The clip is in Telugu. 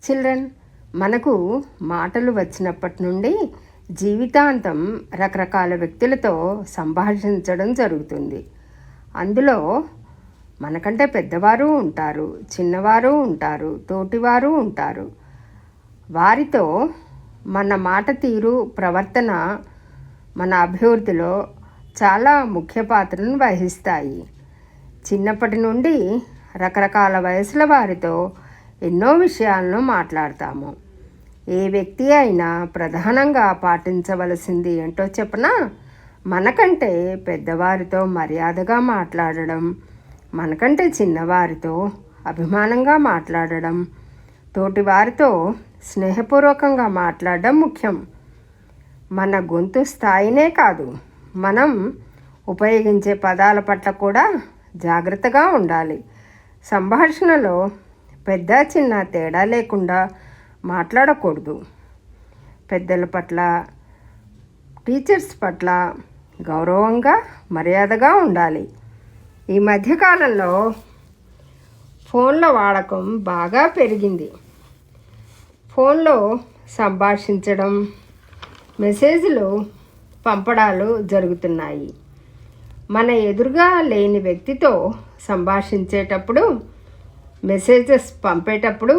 చిల్డ్రన్, మనకు మాటలు వచ్చినప్పటి నుండి జీవితాంతం రకరకాల వ్యక్తులతో సంభాషించడం జరుగుతుంది. అందులో మనకంటే పెద్దవారు ఉంటారు, చిన్నవారు ఉంటారు, తోటివారు ఉంటారు. వారితో మన మాట తీరు, ప్రవర్తన మన అభివృద్ధిలో చాలా ముఖ్య పాత్రను వహిస్తాయి. చిన్నప్పటి నుండి రకరకాల వయసుల వారితో ఎన్నో విషయాలను మాట్లాడతాము. ఏ వ్యక్తి అయినా ప్రధానంగా పాటించవలసింది ఏంటో చెప్పనా? మనకంటే పెద్దవారితో మర్యాదగా మాట్లాడడం, మనకంటే చిన్నవారితో అభిమానంగా మాట్లాడడం, తోటివారితో స్నేహపూర్వకంగా మాట్లాడడం ముఖ్యం. మన గొంతు స్థాయినే కాదు, మనం ఉపయోగించే పదాల పట్ల కూడా జాగ్రత్తగా ఉండాలి. సంభాషణలో పెద్ద చిన్న తేడా లేకుండా మాట్లాడకూడదు. పెద్దల పట్ల, టీచర్స్ పట్ల గౌరవంగా, మర్యాదగా ఉండాలి. ఈ మధ్యకాలంలో ఫోన్ల వాడకం బాగా పెరిగింది. ఫోన్లో సంభాషించడం, మెసేజ్లు పంపడాలు జరుగుతున్నాయి. మన ఎదురుగా లేని వ్యక్తితో సంభాషించేటప్పుడు, మెసేజెస్ పంపేటప్పుడు